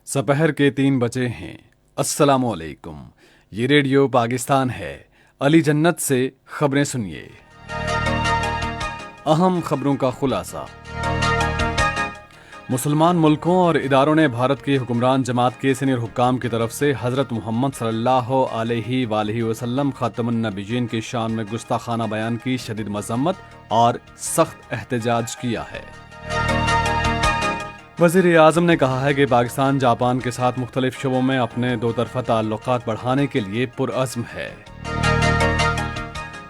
سپہر کے 3 بجے ہیں۔ السلام علیکم، یہ ریڈیو پاکستان ہے۔ علی جنت سے خبریں سنیے۔ اہم خبروں کا خلاصہ۔ مسلمان ملکوں اور اداروں نے بھارت کی حکمران جماعت کے سینئر حکام کی طرف سے حضرت محمد صلی اللہ علیہ وآلہ وسلم خاتم النبیین کی شان میں گستاخانہ بیان کی شدید مذمت اور سخت احتجاج کیا ہے۔ وزیر اعظم نے کہا ہے کہ پاکستان جاپان کے ساتھ مختلف شعبوں میں اپنے دو طرفہ تعلقات بڑھانے کے لیے پرعزم ہے۔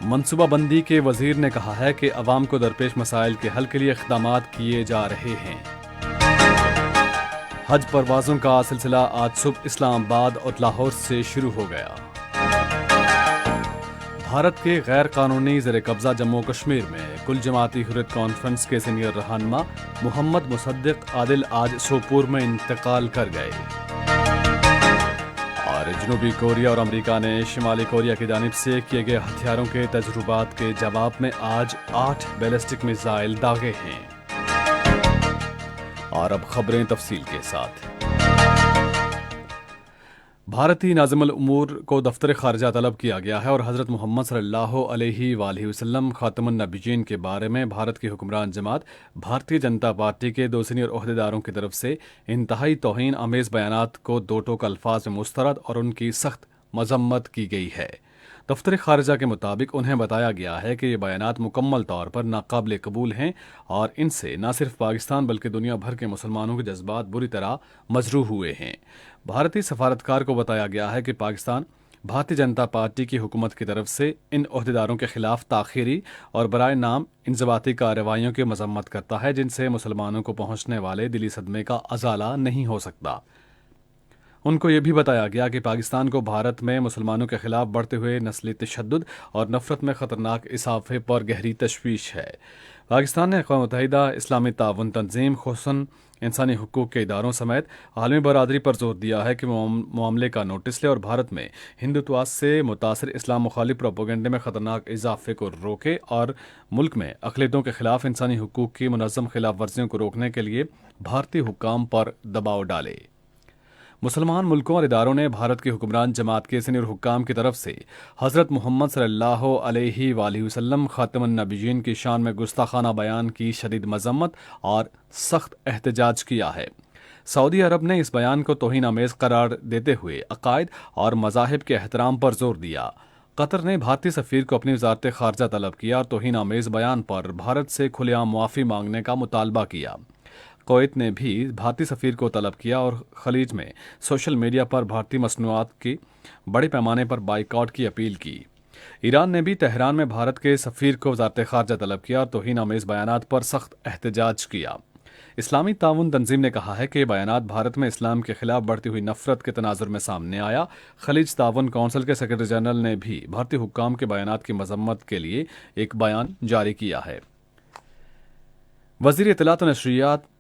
منصوبہ بندی کے وزیر نے کہا ہے کہ عوام کو درپیش مسائل کے حل کے لیے اقدامات کیے جا رہے ہیں۔ حج پروازوں کا سلسلہ آج صبح اسلام آباد اور لاہور سے شروع ہو گیا۔ بھارت کے غیر قانونی زیر قبضہ جموں کشمیر میں کل جماعتی حریت کانفرنس کے سینئر رہنما محمد مصدق عادل آج سوپور میں انتقال کر گئے۔ اور جنوبی کوریا اور امریکہ نے شمالی کوریا کی جانب سے کیے گئے ہتھیاروں کے تجربات کے جواب میں آج 8 بیلسٹک میزائل داغے ہیں۔ اور اب خبریں تفصیل کے ساتھ۔ بھارتی ناظم الامور کو دفتر خارجہ طلب کیا گیا ہے اور حضرت محمد صلی اللہ علیہ وآلہ وسلم خاتم النبیین کے بارے میں بھارت کی حکمران جماعت بھارتیہ جنتا پارٹی کے 2 سینئر عہدیداروں کی طرف سے انتہائی توہین آمیز بیانات کو 2 ٹوک الفاظ میں مسترد اور ان کی سخت مذمت کی گئی ہے۔ دفتر خارجہ کے مطابق انہیں بتایا گیا ہے کہ یہ بیانات مکمل طور پر ناقابل قبول ہیں اور ان سے نہ صرف پاکستان بلکہ دنیا بھر کے مسلمانوں کے جذبات بری طرح مجروح ہوئے ہیں۔ بھارتی سفارتکار کو بتایا گیا ہے کہ پاکستان بھارتیہ جنتا پارٹی کی حکومت کی طرف سے ان عہدیداروں کے خلاف تاخیری اور برائے نام انضباطی کارروائیوں کی مذمت کرتا ہے جن سے مسلمانوں کو پہنچنے والے دلی صدمے کا ازالہ نہیں ہو سکتا۔ ان کو یہ بھی بتایا گیا کہ پاکستان کو بھارت میں مسلمانوں کے خلاف بڑھتے ہوئے نسلی تشدد اور نفرت میں خطرناک اضافے پر گہری تشویش ہے۔ پاکستان نے اقوام متحدہ اسلامی تعاون تنظیم خصوصاً انسانی حقوق کے اداروں سمیت عالمی برادری پر زور دیا ہے کہ معاملے کا نوٹس لے اور بھارت میں ہندوتوا سے متاثر اسلام مخالف پروپیگنڈے میں خطرناک اضافے کو روکے اور ملک میں اقلیتوں کے خلاف انسانی حقوق کی منظم خلاف ورزیوں کو روکنے کے لیے بھارتی حکام پر دباؤ ڈالے۔ مسلمان ملکوں اور اداروں نے بھارت کی حکمران جماعت کے سینئر حکام کی طرف سے حضرت محمد صلی اللہ علیہ وآلہ وسلم خاتم النبیین کی شان میں گستاخانہ بیان کی شدید مذمت اور سخت احتجاج کیا ہے۔ سعودی عرب نے اس بیان کو توہین آمیز قرار دیتے ہوئے عقائد اور مذاہب کے احترام پر زور دیا۔ قطر نے بھارتی سفیر کو اپنی وزارت خارجہ طلب کیا اور توہین آمیز بیان پر بھارت سے کھلے عام معافی مانگنے کا مطالبہ کیا۔ کویت نے بھی بھارتی سفیر کو طلب کیا اور خلیج میں سوشل میڈیا پر بھارتی مصنوعات کی بڑے پیمانے پر بائیکاٹ کی اپیل کی۔ ایران نے بھی تہران میں بھارت کے سفیر کو وزارت خارجہ طلب کیا اور توہین آمیز بیانات پر سخت احتجاج کیا۔ اسلامی تعاون تنظیم نے کہا ہے کہ یہ بیانات بھارت میں اسلام کے خلاف بڑھتی ہوئی نفرت کے تناظر میں سامنے آیا۔ خلیج تعاون کونسل کے سیکرٹری جنرل نے بھی بھارتی حکام کے بیانات کی مذمت کے لیے ایک بیان جاری کیا ہے۔ وزیر اطلاعات و نشریات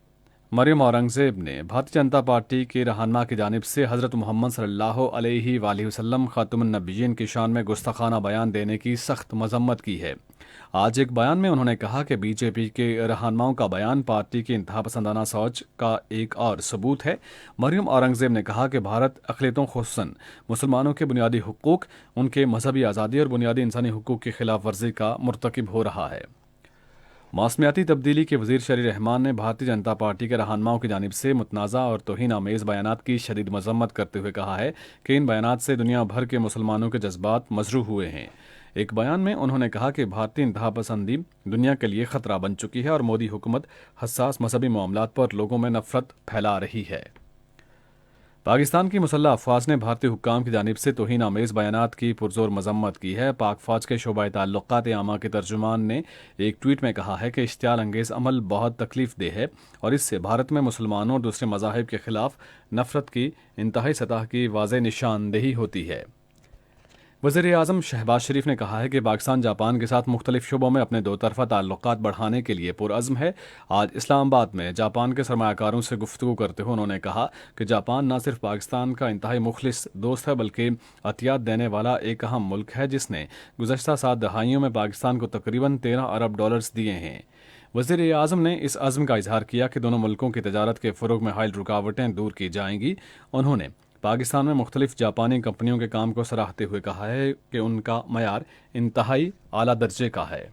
مریم اورنگزیب نے بھارتیہ جنتا پارٹی کے رہنما کی جانب سے حضرت محمد صلی اللہ علیہ وآلہ وسلم خاتم النبیین کی شان میں گستاخانہ بیان دینے کی سخت مذمت کی ہے۔ آج ایک بیان میں انہوں نے کہا کہ بی جے پی کے رہنماؤں کا بیان پارٹی کی انتہا پسندانہ سوچ کا ایک اور ثبوت ہے۔ مریم اورنگزیب نے کہا کہ بھارت اقلیتوں خصوصاً مسلمانوں کے بنیادی حقوق، ان کے مذہبی آزادی اور بنیادی انسانی حقوق کی خلاف ورزی کا مرتکب ہو رہا ہے۔ موسمیاتی تبدیلی کے وزیر شہری رحمان نے بھارتیہ جنتا پارٹی کے رہنماؤں کی جانب سے متنازع اور توہین آمیز بیانات کی شدید مذمت کرتے ہوئے کہا ہے کہ ان بیانات سے دنیا بھر کے مسلمانوں کے جذبات مجروح ہوئے ہیں۔ ایک بیان میں انہوں نے کہا کہ بھارتی انتہا پسندی دنیا کے لیے خطرہ بن چکی ہے اور مودی حکومت حساس مذہبی معاملات پر لوگوں میں نفرت پھیلا رہی ہے۔ پاکستان کی مسلح افواج نے بھارتی حکام کی جانب سے توہین آمیز بیانات کی پرزور مذمت کی ہے۔ پاک فوج کے شعبہ تعلقات عامہ کے ترجمان نے ایک ٹویٹ میں کہا ہے کہ اشتعال انگیز عمل بہت تکلیف دہ ہے اور اس سے بھارت میں مسلمانوں اور دوسرے مذاہب کے خلاف نفرت کی انتہائی سطح کی واضح نشاندہی ہوتی ہے۔ وزیر اعظم شہباز شریف نے کہا ہے کہ پاکستان جاپان کے ساتھ مختلف شعبوں میں اپنے دو طرفہ تعلقات بڑھانے کے لیے پرعزم ہے۔ آج اسلام آباد میں جاپان کے سرمایہ کاروں سے گفتگو کرتے ہوئے انہوں نے کہا کہ جاپان نہ صرف پاکستان کا انتہائی مخلص دوست ہے بلکہ عطیات دینے والا ایک اہم ملک ہے جس نے گزشتہ 7 دہائیوں میں پاکستان کو تقریباً $13 ارب دیے ہیں۔ وزیر اعظم نے اس عزم کا اظہار کیا کہ دونوں ملکوں کی تجارت کے فروغ میں حائل رکاوٹیں دور کی جائیں گی۔ انہوں نے پاکستان میں مختلف جاپانی کمپنیوں کے کام کو سراہتے ہوئے کہا ہے کہ ان کا معیار انتہائی اعلیٰ درجے کا ہے۔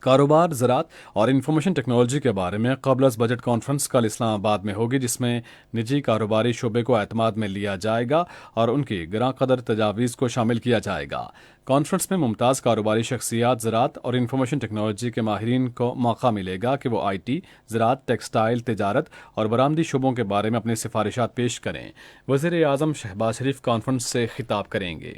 کاروبار، زراعت اور انفارمیشن ٹیکنالوجی کے بارے میں قبل از بجٹ کانفرنس کل اسلام آباد میں ہوگی، جس میں نجی کاروباری شعبے کو اعتماد میں لیا جائے گا اور ان کی گراں قدر تجاویز کو شامل کیا جائے گا۔ کانفرنس میں ممتاز کاروباری شخصیات، زراعت اور انفارمیشن ٹیکنالوجی کے ماہرین کو موقع ملے گا کہ وہ آئی ٹی، زراعت، ٹیکسٹائل، تجارت اور برآمدی شعبوں کے بارے میں اپنی سفارشات پیش کریں۔ وزیر اعظم شہباز شریف کانفرنس سے خطاب کریں گے۔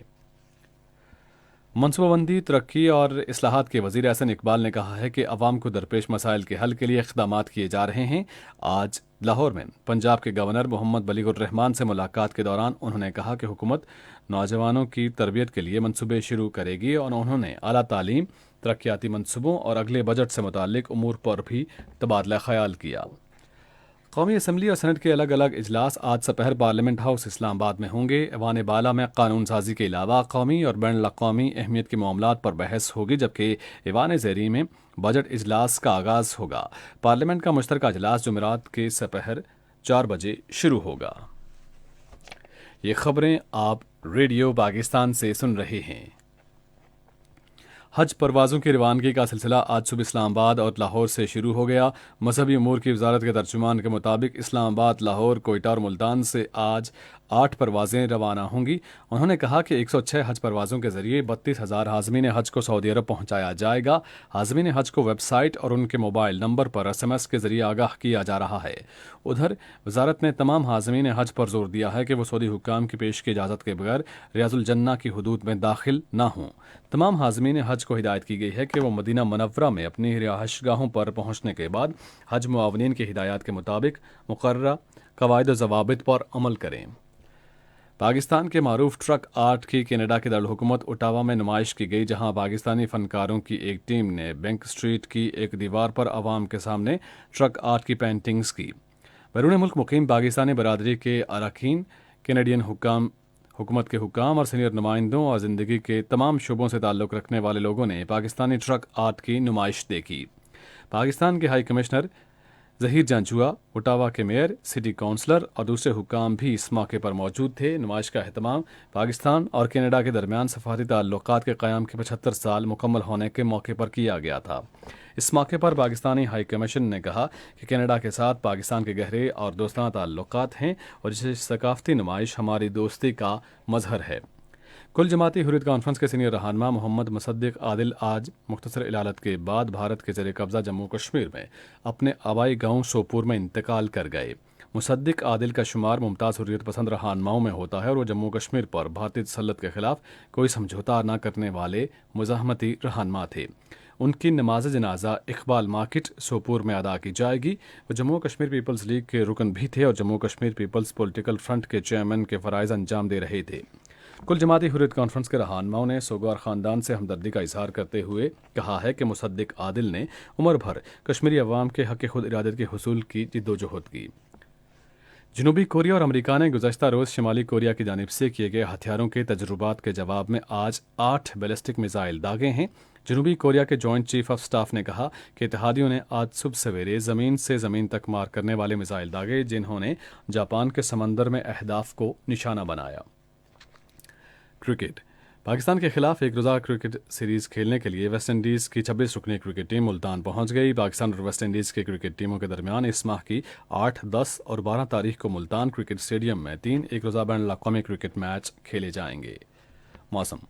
منصوبہ بندی، ترقی اور اصلاحات کے وزیر احسن اقبال نے کہا ہے کہ عوام کو درپیش مسائل کے حل کے لیے اقدامات کیے جا رہے ہیں۔ آج لاہور میں پنجاب کے گورنر محمد بلیغ الرحمان سے ملاقات کے دوران انہوں نے کہا کہ حکومت نوجوانوں کی تربیت کے لیے منصوبے شروع کرے گی، اور انہوں نے اعلیٰ تعلیم، ترقیاتی منصوبوں اور اگلے بجٹ سے متعلق امور پر بھی تبادلہ خیال کیا۔ قومی اسمبلی اور سینٹ کے الگ الگ اجلاس آج سپہر پارلیمنٹ ہاؤس اسلام آباد میں ہوں گے۔ ایوان بالا میں قانون سازی کے علاوہ قومی اور بین الاقوامی اہمیت کے معاملات پر بحث ہوگی، جبکہ ایوان زیریں میں بجٹ اجلاس کا آغاز ہوگا۔ پارلیمنٹ کا مشترکہ اجلاس جمعرات کے سپہر 4 بجے شروع ہوگا۔ یہ خبریں آپ ریڈیو پاکستان سے سن رہے ہیں۔ حج پروازوں کی روانگی کا سلسلہ آج صبح اسلام آباد اور لاہور سے شروع ہو گیا۔ مذہبی امور کی وزارت کے ترجمان کے مطابق اسلام آباد، لاہور، کوئٹہ اور ملتان سے آج 8 پروازیں روانہ ہوں گی۔ انہوں نے کہا کہ 106 حج پروازوں کے ذریعے 32,000 حاضمین حج کو سعودی عرب پہنچایا جائے گا۔ حاضمین حج کو ویب سائٹ اور ان کے موبائل نمبر پر SMS کے ذریعے آگاہ کیا جا رہا ہے۔ ادھر وزارت نے تمام حاضمین حج پر زور دیا ہے کہ وہ سعودی حکام کی پیش کی اجازت کے بغیر ریاض الجنہ کی حدود میں داخل نہ ہوں۔ تمام حاضمین حج کو ہدایت کی گئی ہے کہ وہ مدینہ منورہ میں اپنی رہائش گاہوں پر پہنچنے کے بعد حج معاونین کی ہدایات کے مطابق مقررہ قواعد و ضوابط پر عمل کریں۔ پاکستان کے معروف ٹرک آرٹ کی کینیڈا کے دارالحکومت اوٹاوا میں نمائش کی گئی، جہاں پاکستانی فنکاروں کی ایک ٹیم نے بینک اسٹریٹ کی ایک دیوار پر عوام کے سامنے ٹرک آرٹ کی پینٹنگز کی۔ بیرون ملک مقیم پاکستانی برادری کے اراکین، کینیڈین حکومت کے حکام اور سینئر نمائندوں اور زندگی کے تمام شعبوں سے تعلق رکھنے والے لوگوں نے پاکستانی ٹرک آرٹ کی نمائش دیکھی۔ پاکستان کے ہائی کمشنر ظہیر جانجوا، اوٹاوا کے میئر، سٹی کونسلر اور دوسرے حکام بھی اس موقع پر موجود تھے۔ نمائش کا اہتمام پاکستان اور کینیڈا کے درمیان سفارتی تعلقات کے قیام کے 75 سال مکمل ہونے کے موقع پر کیا گیا تھا۔ اس موقع پر پاکستانی ہائی کمیشن نے کہا کہ کینیڈا کے ساتھ پاکستان کے گہرے اور دوستانہ تعلقات ہیں اور اس ثقافتی نمائش ہماری دوستی کا مظہر ہے۔ کل جماعتی حریت کانفرنس کے سینئر رہنما محمد مصدق عادل آج مختصر علالت کے بعد بھارت کے زیر قبضہ جموں کشمیر میں اپنے آبائی گاؤں سوپور میں انتقال کر گئے۔ مصدق عادل کا شمار ممتاز حریت پسند رہنماؤں میں ہوتا ہے اور وہ جموں کشمیر پر بھارتی تسلط کے خلاف کوئی سمجھوتا نہ کرنے والے مزاحمتی رہنما تھے۔ ان کی نماز جنازہ اقبال مارکیٹ سوپور میں ادا کی جائے گی۔ وہ جموں کشمیر پیپلز لیگ کے رکن بھی تھے اور Jammu Kashmir peoples political front کے چیئرمین کے فرائض انجام دے رہے تھے۔ کل جماعتی حریت کانفرنس کے رہنماؤں نے سوگوار خاندان سے ہمدردی کا اظہار کرتے ہوئے کہا ہے کہ مصدق عادل نے عمر بھر کشمیری عوام کے حق خود ارادت کے حصول کی جدوجہد کی۔ جنوبی کوریا اور امریکہ نے گزشتہ روز شمالی کوریا کی جانب سے کیے گئے ہتھیاروں کے تجربات کے جواب میں آج 8 بیلسٹک میزائل داغے ہیں۔ جنوبی کوریا کے جوائنٹ چیف آف سٹاف نے کہا کہ اتحادیوں نے آج صبح سویرے زمین سے زمین تک مار کرنے والے میزائل داغے، جنہوں نے جاپان کے سمندر میں اہداف کو نشانہ بنایا۔ کرکٹ۔ پاکستان کے خلاف ایک روزہ کرکٹ سیریز کھیلنے کے لیے ویسٹ انڈیز کی 26 رکنی کرکٹ ٹیم ملتان پہنچ گئی۔ پاکستان اور ویسٹ انڈیز کی کرکٹ ٹیموں کے درمیان اس ماہ کی 8، 10 اور 12 تاریخ کو ملتان کرکٹ اسٹیڈیم میں 3 ایک روزہ بین الاقوامی کرکٹ میچ کھیلے جائیں گے۔ موسم۔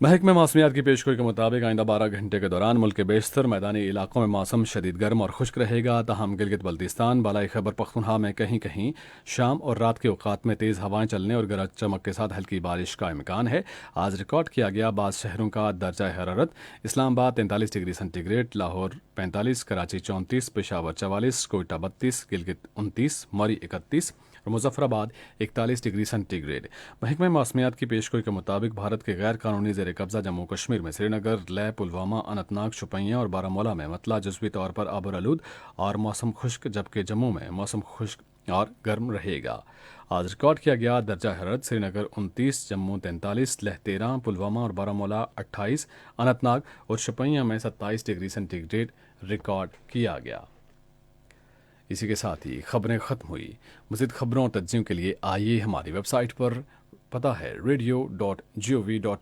محکمہ موسمیات کی پیشگوئی کے مطابق آئندہ 12 گھنٹے کے دوران ملک کے بیشتر میدانی علاقوں میں موسم شدید گرم اور خشک رہے گا، تاہم گلگت بلتستان، بالائی خیبر پختونخوا میں کہیں کہیں شام اور رات کے اوقات میں تیز ہوائیں چلنے اور گرج چمک کے ساتھ ہلکی بارش کا امکان ہے۔ آج ریکارڈ کیا گیا بعض شہروں کا درجہ حرارت: Islamabad 43 degree centigrade, Lahore 45، Karachi 34، Peshawar 44، Quetta 32، Gilgit 29، Murree 31 اور مظفر آباد 41 ڈگری سینٹی گریڈ۔ محکمہ موسمیات کی پیشگوئی کے مطابق بھارت کے غیر قانونی زیر قبضہ جموں کشمیر میں سری نگر، لیہ، پلوامہ، اننت ناگ، شوپیاں اور بارہ مولہ میں مطلع جزوی طور پر آبرآلود اور موسم خشک، جبکہ جموں میں موسم خشک اور گرم رہے گا۔ آج ریکارڈ کیا گیا درجہ حرارت سری نگر 29، جموں 43، لیہ 13، پلوامہ اور بارہ مولہ 28، اننت ناگ اور شوپیاں میں 27 ڈگری سینٹی گریڈ ریکارڈ کیا گیا۔ اسی کے ساتھ ہی خبریں ختم ہوئی۔ مزید خبروں اور تجزیوں کے لیے آئیے ہماری ویب سائٹ پر، پتہ ہے radio.gov.in